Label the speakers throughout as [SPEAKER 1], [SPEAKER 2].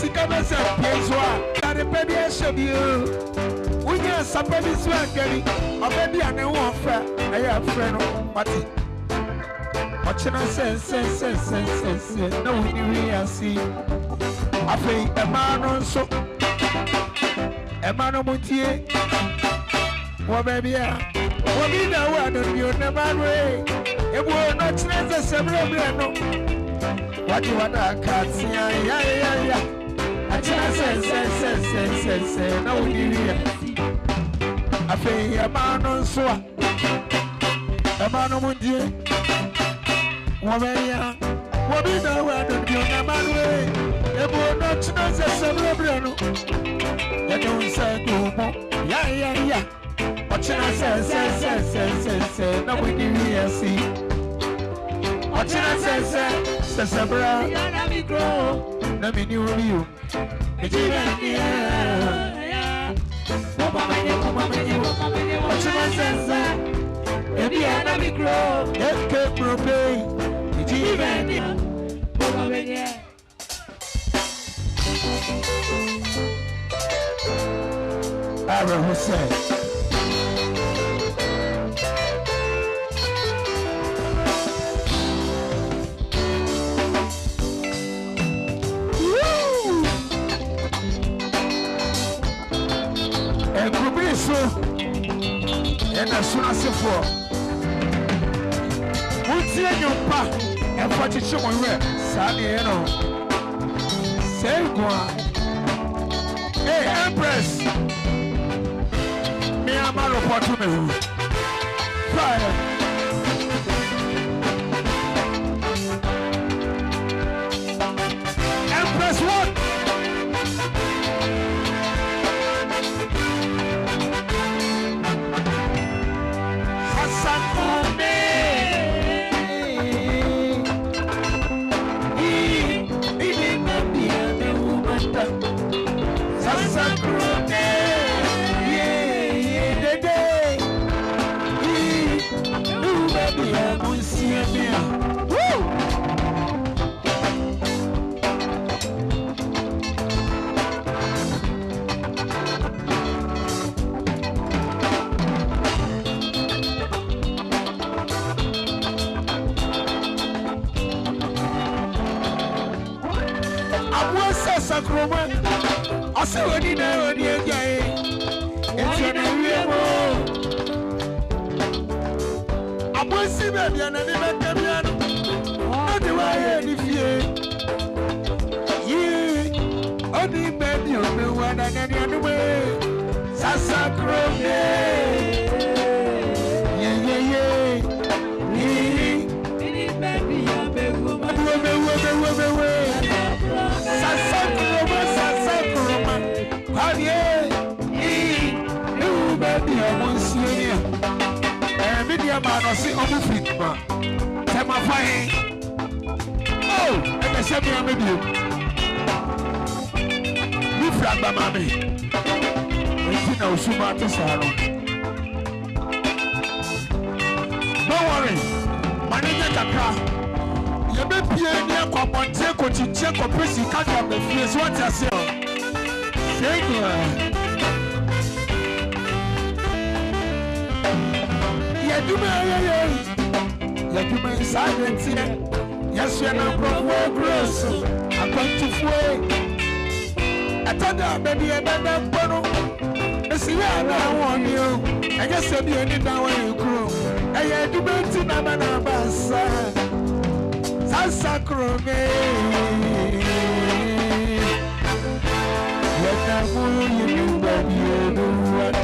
[SPEAKER 1] Kamasa, Piazua, and a baby, I shall be you. We are somebody's work, Gary, or maybe I know one friend. I have friend, Marty. Watching us, no, we really see. I think a man also, a man of Montier. What baby, what be the one of you never way? It will not change the several. What you want, I can't see, yeah. I just say, no, we really. I think a man also, a man of Montier. What be the one of you never way? It will not change the several. You don't say, yeah. Watching us say, no, we didn't see. Watching us say, Sabra, let me grow, let me know you. Watching us say, let me grow, let me grow, Aaron Hussein. And could be so, and as soon as it for what's in your path and what you show me, Sandy, you know, say one. Hey, Empress. I'm out of what to me. Fire. Empress one. Hasakone. He didn't be a woman. Hasakone. I saw what you know, it's an area. I was see baby and I never came here. How do I any fear? Yeah, only baby on the one and any other way. Sasa Crone. Yeah. Baby, I'm a woman. Sasa Crone. How yeah, you baby, I won't see you. Media man or see on the feet, man. Tell my fine. Oh, and I said, I'm with you. You flag by mammy. You know, so much to sorrow. Don't worry, my name is Naakwa. You may be a near common take what you check or press you can't have the face. What I say? Thank you. You may silent here. Yes, we are not gross. I'm going to fly. I told her, baby, I better borrow. See, I want you. I guess I'll be any down when you grow. I had to be to Namanabasa. Sasa Crone. Let that woman you, baby, you know what.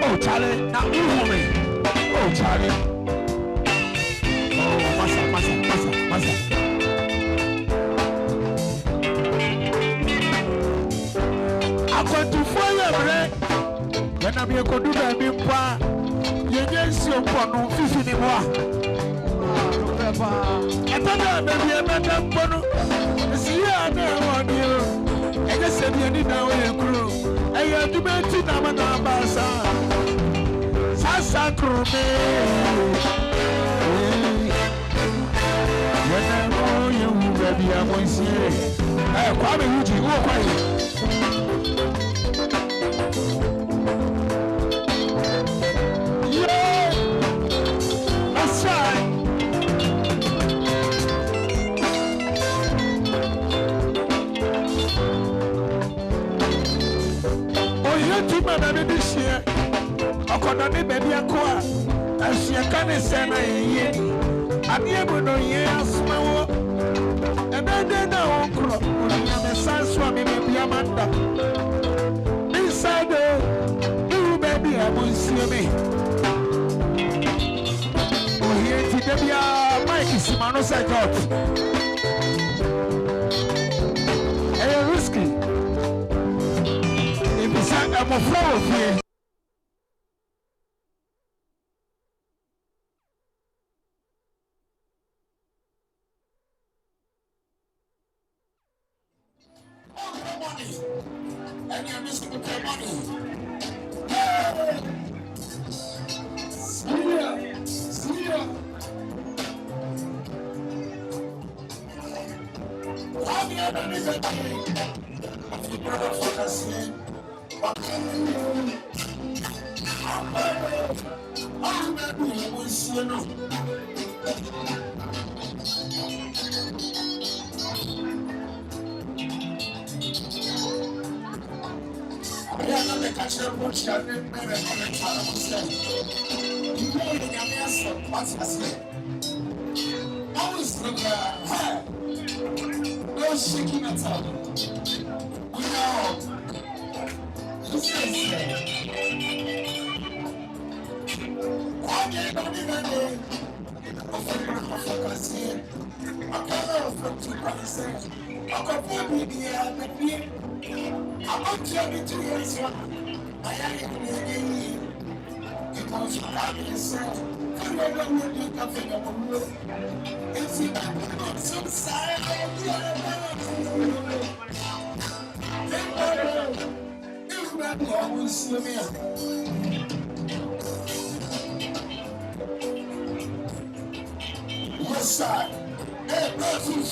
[SPEAKER 1] Oh, Charlie, now you woman. Oh, Charlie. Oh, massa. I'm going to follow bread. When I'm here, could do that before. You just your phone, 50 anymore. I thought maybe a better phone. See, I know. now a crew. I have to make it a basa. Sasa Krome. When I know you, baby, I'm going to say, I come with you, walk away. Baby this year, I could baby a car. As you can say, I'm able to hear small. And then now, crop, when I'm a son, swimming, maybe a manda. Inside, you baby, I won't see me. Oh, here, Tibia, Mike is Manos, I got. Hey, risky. I'm a flower here. Money, and you're missing the money. See ya. How do you have anything? If you brother focus here. No shaking at all. We know. West side, hey, refuge.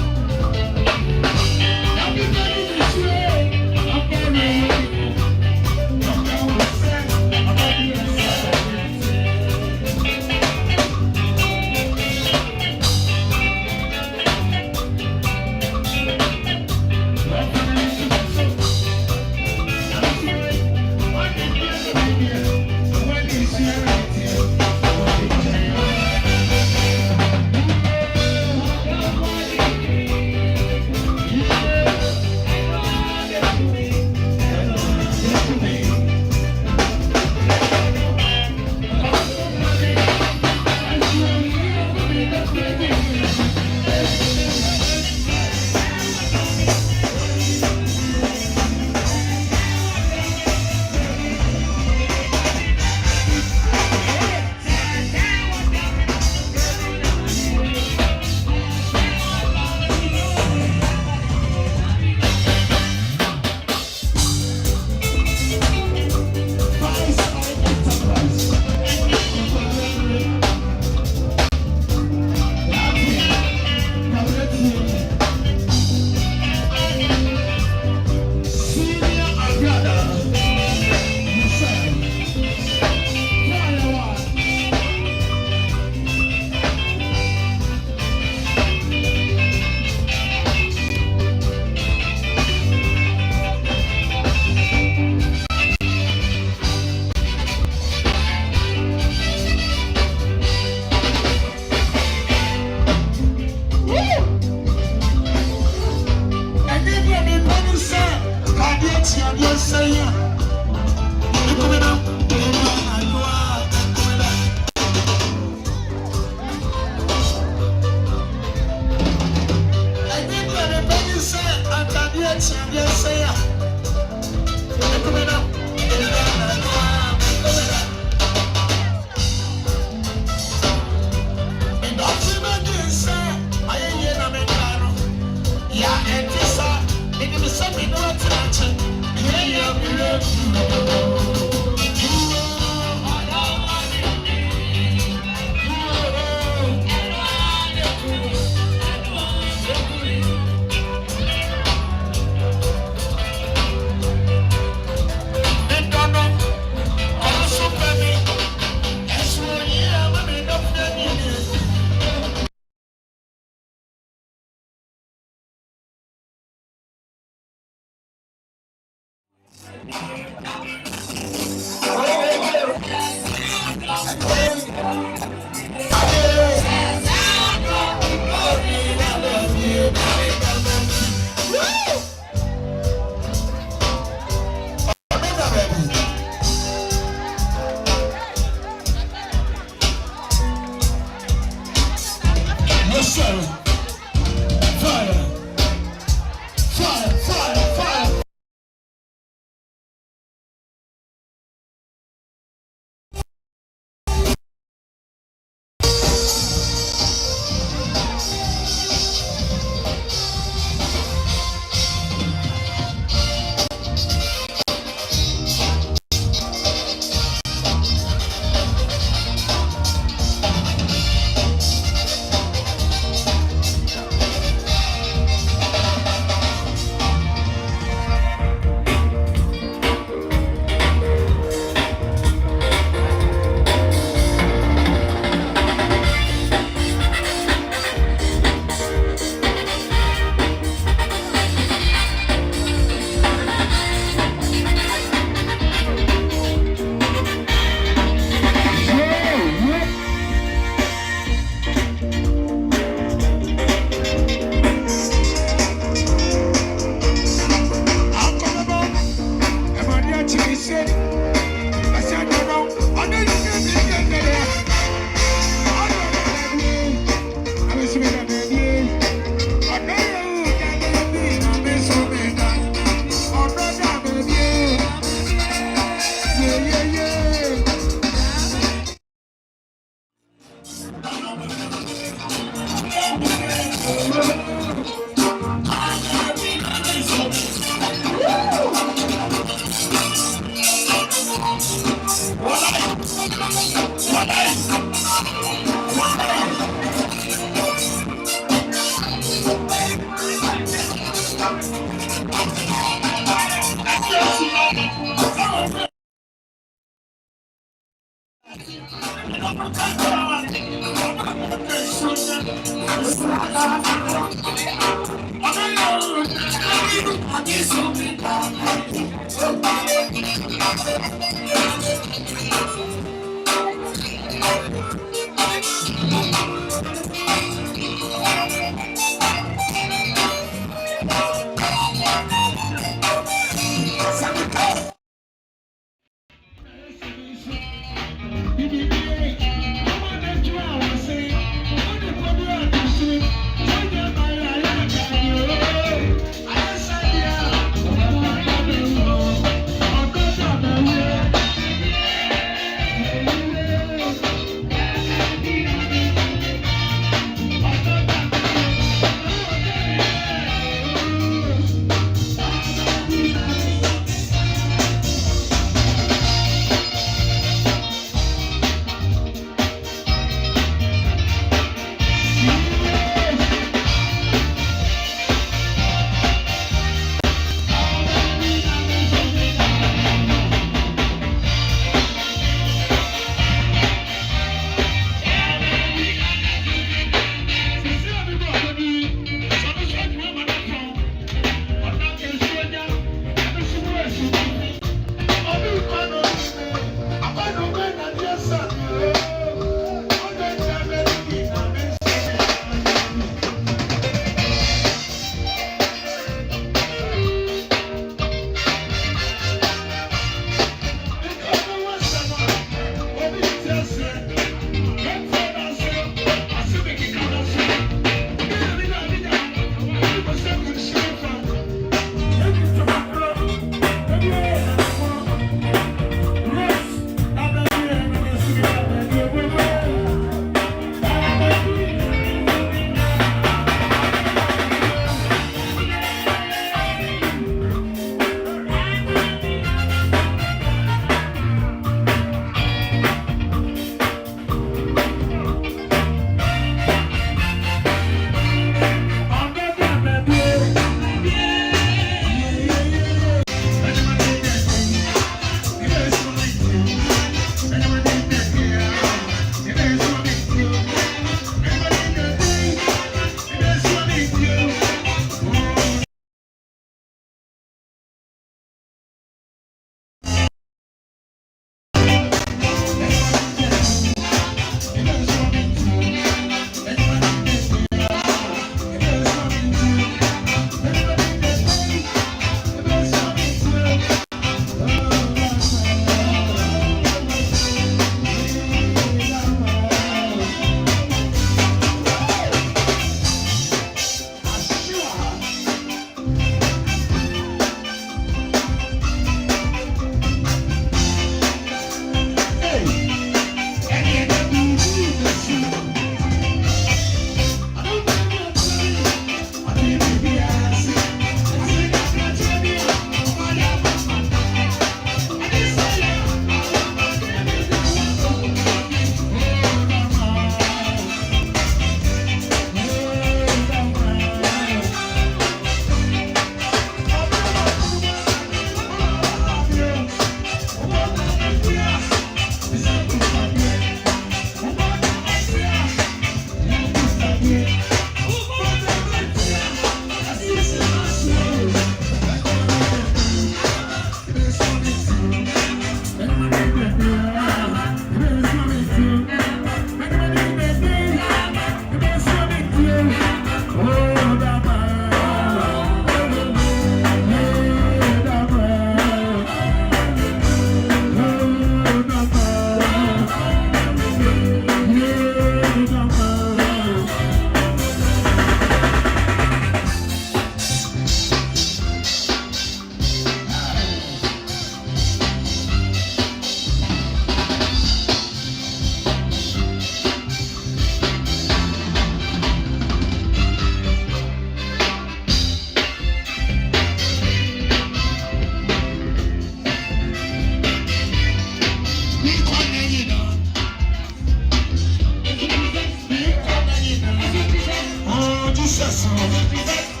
[SPEAKER 1] Jesus. Oh, Jesus.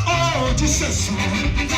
[SPEAKER 1] Oh, Jesus. Oh, Jesus.